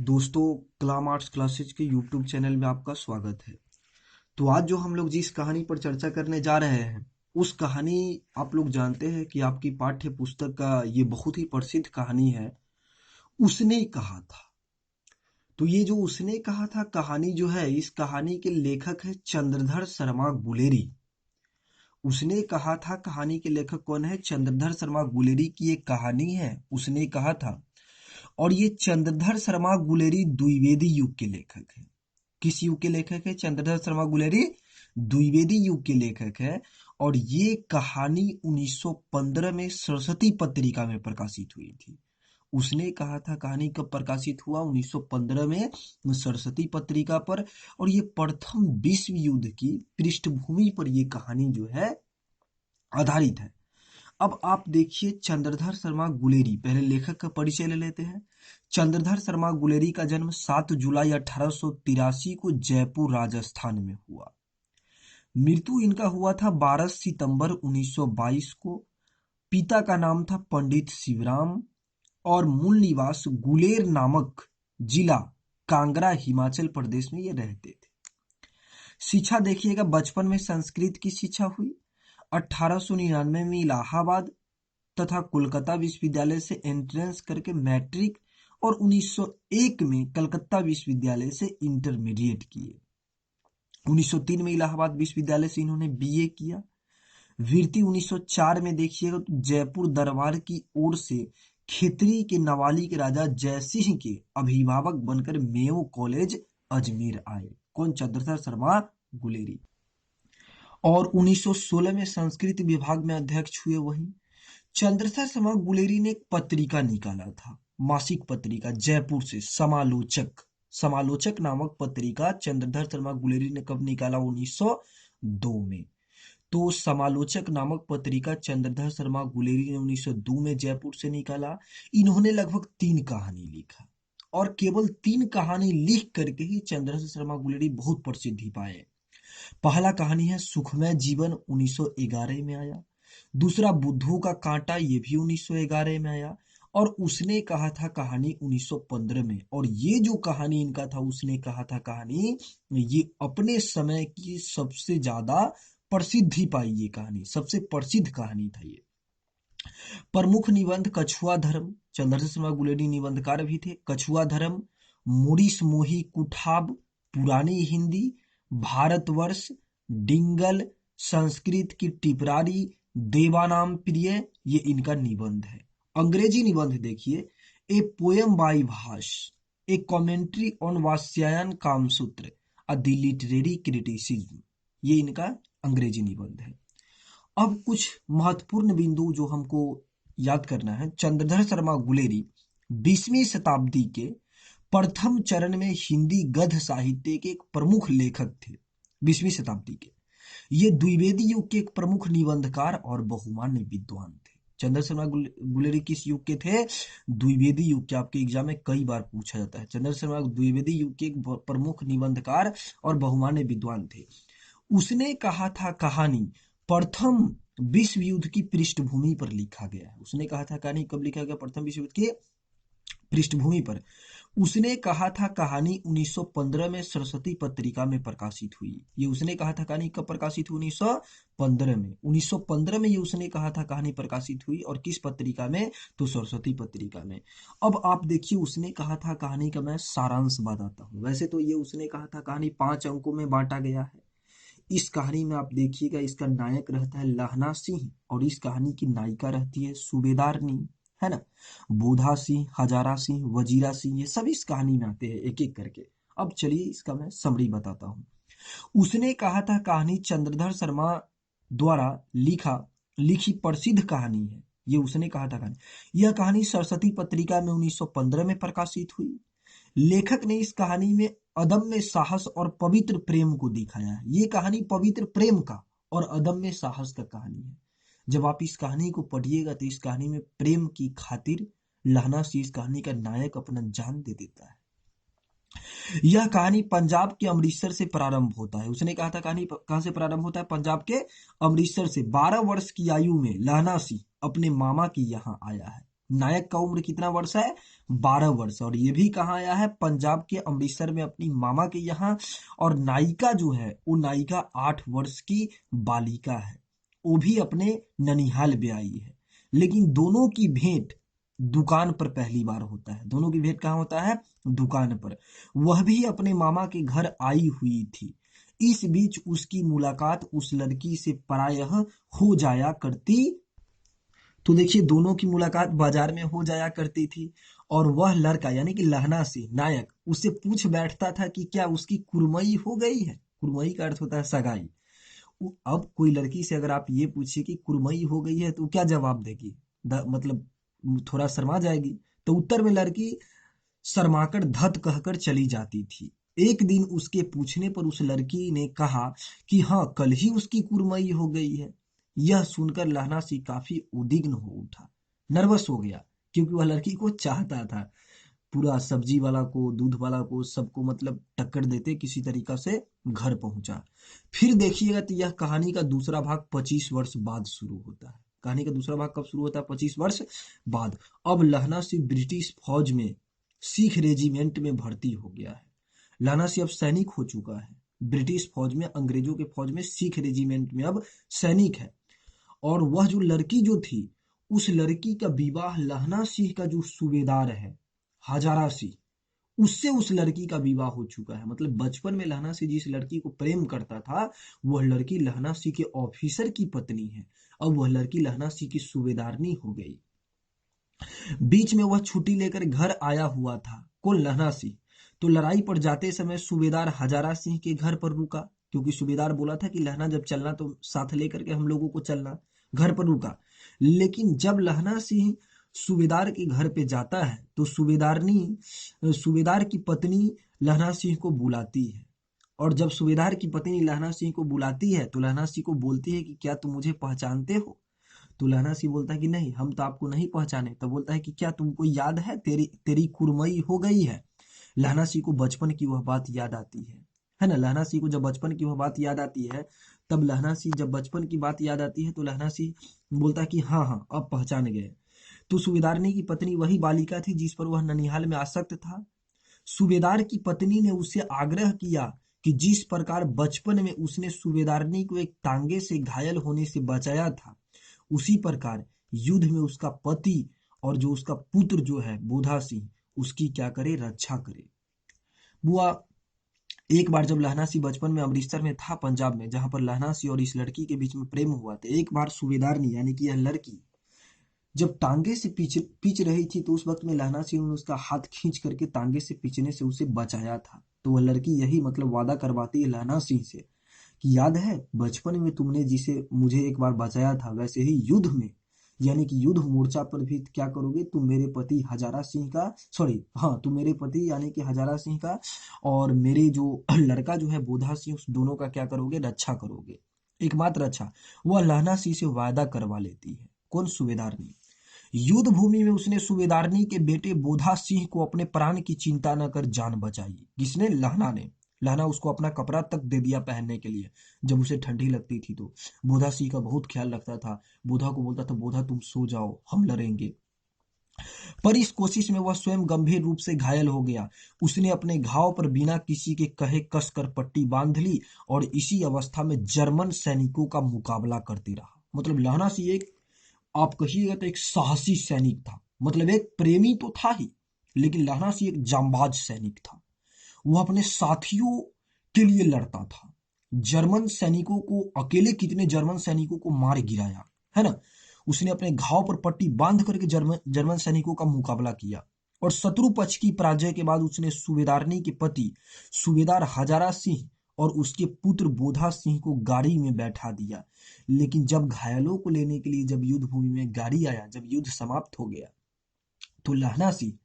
दोस्तों, कलाम arts classes के YouTube channel में आपका स्वागत है। तो आज जो हम लोग जिस कहानी पर चर्चा करने जा रहे हैं, उस कहानी आप लोग जानते हैं कि आपकी पाठ्य पुस्तक का ये बहुत ही प्रसिद्ध कहानी है, उसने कहा था। तो ये जो उसने कहा था कहानी जो है, इस कहानी के लेखक है चंद्रधर शर्मा गुलेरी। उसने कहा था कहानी के लेखक कौन है? चंद्रधर शर्मा गुलेरी की एक कहानी है, उसने कहा था। और ये चंद्रधर शर्मा गुलेरी द्विवेदी युग के लेखक है। किस युग के लेखक है? चंद्रधर शर्मा गुलेरी द्विवेदी युग के लेखक है। और ये कहानी 1915 में सरस्वती पत्रिका में प्रकाशित हुई थी। उसने कहा था कहानी कब प्रकाशित हुआ? 1915 में सरस्वती पत्रिका पर। और ये प्रथम विश्व युद्ध की पृष्ठभूमि पर ये कहानी जो है आधारित है। अब आप देखिए चंद्रधर शर्मा गुलेरी, पहले लेखक का परिचय ले लेते हैं। चंद्रधर शर्मा गुलेरी का जन्म 7 जुलाई 1883 को जयपुर राजस्थान में हुआ। मृत्यु इनका हुआ था 12 सितंबर 1922 को। पिता का नाम था पंडित शिवराम और मूल निवास गुलेर नामक जिला कांगड़ा हिमाचल प्रदेश में ये रहते थे। शिक्षा देखिएगा, बचपन में संस्कृत की शिक्षा हुई। 1899 में इलाहाबाद तथा कोलकाता विश्वविद्यालय से एंट्रेंस करके मैट्रिक और 1901 में कलकत्ता विश्वविद्यालय से इंटरमीडिएट किए। 1903 में इलाहाबाद विश्वविद्यालय से इन्होंने बीए किया। वृत्ति 1904 में देखिएगा तो जयपुर दरबार की ओर से खेतरी के नवाली के राजा जयसिंह के अभिभावक बनकर मेयो कॉलेज अजमेर आए। कौन? चंद्रधर शर्मा गुलेरी। और 1916 में संस्कृत विभाग में अध्यक्ष हुए। वहीं चंद्रधर शर्मा गुलेरी ने एक पत्रिका निकाला था, मासिक पत्रिका जयपुर से, समालोचक। समालोचक नामक पत्रिका चंद्रधर शर्मा गुलेरी ने कब निकाला? 1902 में। तो समालोचक नामक पत्रिका चंद्रधर शर्मा गुलेरी ने 1902 में जयपुर से निकाला। इन्होंने लगभग 3 कहानी लिखा और केवल 3 कहानी लिख करके ही चंद्रधर शर्मा गुलेरी बहुत प्रसिद्धि पाए। पहला कहानी है सुखमय जीवन, 1911 में आया। दूसरा बुद्धू का कांटा, ये भी 1911 में आया। और उसने कहा था कहानी 1915 में। और ये जो कहानी इनका था, उसने कहा था कहानी, ये अपने समय की सबसे ज्यादा प्रसिद्धि पाई। ये कहानी सबसे प्रसिद्ध कहानी था ये। प्रमुख निबंध कछुआ धर्म, चंद्रशेखर शर्मा गुलेरी निबंधकार भी थे। कछुआ धर्म, मुड़िस मोही कुठाब, पुरानी हिंदी, भारतवर्ष, डिंगल, संस्कृत की टिपरारी, देवानाम प्रिय, ये इनका निबंध है। अंग्रेजी निबंध देखिए, ए poem by Bhasa, a commentary on Vatsyayana Kamasutra, a the literary criticism, ये इनका अंग्रेजी निबंध है। अब कुछ महत्वपूर्ण बिंदु जो हमको याद करना है। चंद्रधर शर्मा गुलेरी 20वीं शताब्दी के प्रथम चरण में हिंदी गद्य साहित्य के एक प्रमुख लेखक थे। 20वीं शताब्दी के ये द्विवेदी युग के एक प्रमुख निबंधकार और बहुमान्य विद्वान थे। चंद्र शर्मा गुलेरी किस युग के थे? द्विवेदी युग के। आपके एग्जाम में कई बार पूछा जाता है। चंद्र शर्मा द्विवेदी युग के एक प्रमुख निबंधकार और बहुमान्य विद्वान थे। उसने कहा था कहानी प्रथम विश्व युद्ध की पृष्ठभूमि पर लिखा गया है। उसने कहा था कहानी कब लिखा गया? प्रथम विश्व युद्ध की पृष्ठभूमि पर। उसने कहा था कहानी 1915 में सरस्वती पत्रिका में प्रकाशित हुई। ये उसने कहा था कहानी कब प्रकाशित हुई? 1915 में। 1915 में ये उसने कहा था कहानी प्रकाशित हुई। और किस पत्रिका में? तो सरस्वती पत्रिका में। अब आप देखिए, उसने कहा था कहानी का मैं सारांश बताता हूँ। वैसे तो ये उसने कहा था कहानी 5 अंकों में बांटा गया है। इस कहानी में आप देखिएगा, इसका नायक रहता है लहना सिंह और इस कहानी की नायिका रहती है सूबेदारनी, है ना। बोधा सिंह, हजारा सिंह, वजीरा सिंह, ये सब इस कहानी में आते हैं एक एक करके। अब चलिए इसका मैं समरी बताता हूँ। उसने कहा था कहानी चंद्रधर शर्मा द्वारा लिखी प्रसिद्ध कहानी है। ये उसने कहा था कहानी। यह कहानी सरस्वती पत्रिका में 1915 में प्रकाशित हुई। लेखक ने इस कहानी में अदम्य साहस और पवित्र प्रेम को दिखाया है। ये कहानी पवित्र प्रेम का और अदम्य साहस का कहानी है। जब आप इस कहानी को पढ़िएगा तो इस कहानी में प्रेम की खातिर लहना सिंह इस कहानी का नायक अपना जान दे देता है। यह कहानी पंजाब के अमृतसर से प्रारंभ होता है। उसने कहा था कहानी कहां से प्रारंभ होता है? पंजाब के अमृतसर से। 12 वर्ष की आयु में लहना सिंह अपने मामा की यहाँ आया है। नायक का उम्र कितना वर्ष है? 12 वर्ष। और ये भी कहाँ आया है? पंजाब के अमृतसर में अपनी मामा के यहाँ। और नायिका जो है वो नायिका 8 वर्ष की बालिका है, वो भी अपने ननिहाल में आई है। लेकिन दोनों की भेंट दुकान पर पहली बार होता है। दोनों की भेंट कहाँ होता है? दुकान पर। वह भी अपने मामा के घर आई हुई थी। इस बीच उसकी मुलाकात उस लड़की से प्रायः हो जाया करती। तो देखिए, दोनों की मुलाकात बाजार में हो जाया करती थी। और वह लड़का यानी कि लहना सिंह नायक उससे पूछ बैठता था कि क्या उसकी कुर्मई हो गई है। कुर्मई का अर्थ होता है सगाई। अब कोई लड़की से अगर आप ये पूछिए कि कुर्मई हो गई है तो क्या जवाब देगी? मतलब थोड़ा शर्मा जाएगी। तो उत्तर में लड़की शर्माकर धत कहकर चली जाती थी। एक दिन उसके पूछने पर उस लड़की ने कहा कि हाँ, कल ही उसकी कुर्मई हो गई है। यह सुनकर लहना सिंह काफी उद्विग्न हो उठा, नर्वस हो गया, क्योंकि वह लड़की को चाहता था। पूरा सब्जी वाला को, दूध वाला को, सबको मतलब टक्कर देते किसी तरीका से घर पहुंचा। फिर देखिएगा तो यह कहानी का दूसरा भाग 25 वर्ष बाद शुरू होता है। कहानी का दूसरा भाग कब शुरू होता है? 25 वर्ष बाद। अब लहना सिंह ब्रिटिश फौज में सिख रेजिमेंट में भर्ती हो गया है। लहना सिंह अब सैनिक हो चुका है। ब्रिटिश फौज में, अंग्रेजों के फौज में, सिख रेजिमेंट में अब सैनिक है। और वह जो लड़की जो थी, उस लड़की का विवाह लहना सिंह का जो सूबेदार है, हजारा सिंह, उससे उस लड़की का विवाह हो चुका है। मतलब बचपन में लहना सिंह जिस लड़की को प्रेम करता था, वह लड़की लहना सिंह के ऑफिसर की पत्नी है। अब वह लड़की लहना सिंह की सूबेदारनी हो गई। बीच में वह छुट्टी लेकर घर आया हुआ था, कौन? लहना सिंह। तो लड़ाई पर जाते समय सूबेदार हजारा सिंह के घर पर रुका, क्योंकि सूबेदार बोला था कि लहना जब चलना तो साथ लेकर के हम लोगों को चलना। घर पर रुका। लेकिन जब लहना सिंह सूबेदार के घर पे जाता है तो सूबेदार की पत्नी लहना सिंह को बुलाती है। और जब सूबेदार की पत्नी लहना सिंह को बुलाती है तो लहना सिंह को बोलती है कि क्या तुम मुझे पहचानते हो? तो लहना सिंह बोलता है कि नहीं, हम तो आपको नहीं पहचाने। तो बोलता है कि क्या तुमको याद है, तेरी तेरी कुर्मई हो गई है। लहना सिंह को बचपन की वह बात याद आती है ना? लहना सिंह को जब बचपन की वह बात याद आती है, तब लहना सिंह जब बचपन की बात याद आती है तो लहना सिंह बोलता है कि हाँ हाँ, अब पहचान गए। तो सूबेदारनी की पत्नी वही बालिका थी जिस पर वह ननिहाल में आसक्त था। सूबेदार की पत्नी ने उससे आग्रह किया कि जिस प्रकार बचपन में उसने सूबेदारनी को एक तांगे से घायल होने से बचाया था, उसी प्रकार युद्ध में उसका पति और जो उसका पुत्र जो है बोधा सिंह, उसकी क्या करे? रक्षा करे। बुआ, एक बार जब लहना सिंह बचपन में अमृतसर में था, पंजाब में, जहां पर लहना सिंह और इस लड़की के बीच में प्रेम हुआ था, एक बार सूबेदारनी यानी कि यह लड़की जब टांगे से पीच रही थी तो उस वक्त में लहना सिंह ने उसका हाथ खींच करके तांगे से पीछने से उसे बचाया था। तो वह लड़की यही मतलब वादा करवाती है लहना सिंह से कि याद है बचपन में तुमने जिसे मुझे एक बार बचाया था, वैसे ही युद्ध में, यानी कि युद्ध मोर्चा पर भी क्या करोगे? तुम मेरे पति हजारा सिंह का, सॉरी हाँ, तुम मेरे पति यानी कि हजारा सिंह का और मेरे जो लड़का जो है बोधा सिंह, उस दोनों का क्या करोगे? रक्षा करोगे। एकमात्र रक्षा। वह लहना सिंह से वादा करवा लेती है। कौन? सूबेदारनी। युद्ध भूमि में उसने सूबेदारनी के बेटे बोधा सिंह को अपने प्राण की चिंता न कर जान बचाई। किसने? लहना ने। लहना उसको अपना कपड़ा तक दे दिया पहनने के लिए, जब उसे ठंडी लगती थी तो। बोधा सिंह का बहुत ख्याल रखता था। बोधा को बोलता था, बोधा तुम सो जाओ, हम लड़ेंगे। पर इस कोशिश में वह स्वयं गंभीर रूप से घायल हो गया। उसने अपने घाव पर बिना किसी के कहे कसकर पट्टी बांध ली और इसी अवस्था में जर्मन सैनिकों का मुकाबला करते रहा। मतलब लहना सिंह एक, आप कहिएगा तो एक साहसी सैनिक था। मतलब एक प्रेमी तो था ही, लेकिन लहना सिंह एक जांबाज सैनिक था। वह अपने साथियों के लिए लड़ता था। जर्मन सैनिकों को अकेले कितने जर्मन सैनिकों को मार गिराया, है ना? उसने अपने घाव पर पट्टी बांध करके जर्मन जर्मन सैनिकों का मुकाबला किया। और शत्रु पक्ष की पराजय के बाद उसने सूबेदारनी के पति सूबेदार हजारा सिंह और उसके पुत्र बोधा सिंह को गाड़ी में बैठा दिया। लेकिन जब घायलों को लेने के लिए जब युद्ध भूमि में गाड़ी आया, जब युद्ध समाप्त हो गया, तो लहना सिंह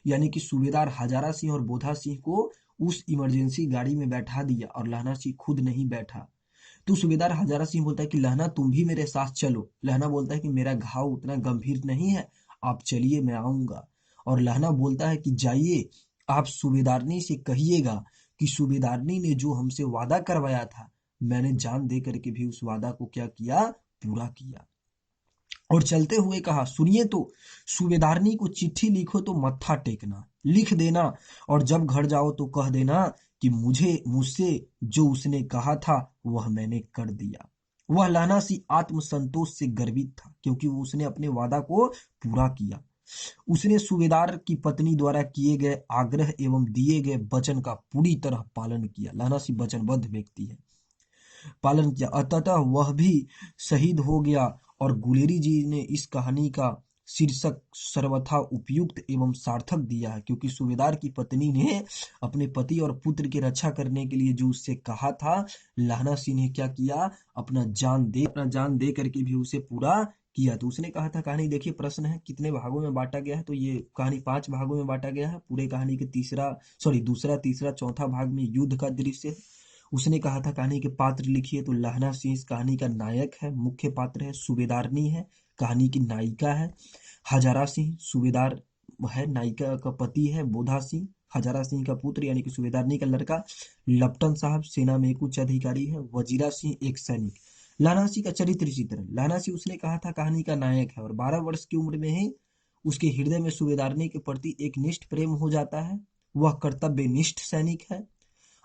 यानी कि सूबेदार हजारा सिंह और बोधा सिंह को उस इमरजेंसी गाड़ी में बैठा दिया और लहना सिंह खुद नहीं बैठा। तो सूबेदार हजारा सिंह बोलता है कि लहना तुम भी मेरे साथ चलो। लहना बोलता है कि मेरा घाव उतना गंभीर नहीं है, आप चलिए, मैं आऊंगा। और लहना बोलता है कि जाइए, आप सूबेदारनी से कहिएगा कि सूबेदारनी ने जो हमसे वादा करवाया था, मैंने जान दे करके भी उस वादा को क्या किया? पूरा किया। और चलते हुए कहा, सुनिए तो, सूबेदारनी को चिट्ठी लिखो तो मत्था टेकना, लिख देना, और जब घर जाओ तो कह देना कि मुझसे जो उसने कहा था वह मैंने कर दिया। वह लहना सी आत्मसंतोष से गर्वित था, क्योंकि उसने अपने वादा को पूरा किया। उसने सूबेदार की पत्नी द्वारा किए गए आग्रह एवं दिए गए वचन का पूरी तरह पालन किया। लहना सी वचनबद्ध व्यक्ति है, पालन किया। अंततः वह भी शहीद हो गया। और गुलेरी जी ने इस कहानी का शीर्षक सर्वथा उपयुक्त एवं सार्थक दिया है, क्योंकि सूबेदार की पत्नी ने अपने पति और पुत्र की रक्षा करने के लिए जो उससे कहा था, लहना सिंह ने क्या किया, अपना जान दे करके भी उसे पूरा किया। तो उसने कहा था, कहानी देखिए, प्रश्न है कितने भागों में बांटा गया है, तो ये कहानी 5 भागों में बांटा गया है। पूरे कहानी के दूसरा, तीसरा, चौथा भाग में युद्ध का दृश्य है। उसने कहा था कहानी के पात्र लिखिए, तो लहना सिंह इस कहानी का नायक है, मुख्य पात्र है। सूबेदारनी है, कहानी की नायिका है। हजारा सिंह सूबेदार है, नायिका का पति है। बोधा सिंह हजारा सिंह का पुत्र यानी कि सूबेदारनी का लड़का। लपटन साहब सेना में एक उच्च अधिकारी है। वजीरा सिंह एक सैनिक। लहना सिंह का चरित्र इसी तरह, लहना सिंह उसने कहा था कहानी का नायक है, और 12 वर्ष की उम्र में ही उसके हृदय में सूबेदारनी के प्रति एक निष्ठ प्रेम हो जाता है। वह कर्तव्यनिष्ठ सैनिक है,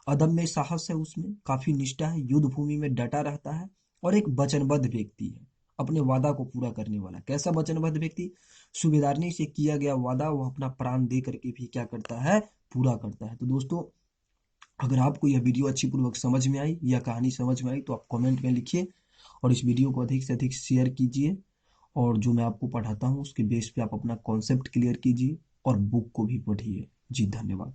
अदम्य साहस है, उसमें काफी निष्ठा है, युद्ध भूमि में डटा रहता है, और एक वचनबद्ध व्यक्ति है, अपने वादा को पूरा करने वाला। कैसा वचनबद्ध व्यक्ति? सूबेदारनी से किया गया वादा वह अपना प्राण दे करके भी क्या करता है, पूरा करता है। तो दोस्तों, अगर आपको यह वीडियो अच्छी पूर्वक समझ में आई, यह कहानी समझ में आई, तो आप कमेंट में लिखिए, और इस वीडियो को अधिक से अधिक शेयर कीजिए, और जो मैं आपको पढ़ाता हूँ उसके बेस पे आप अपना कॉन्सेप्ट क्लियर कीजिए, और बुक को भी पढ़िए। जी धन्यवाद।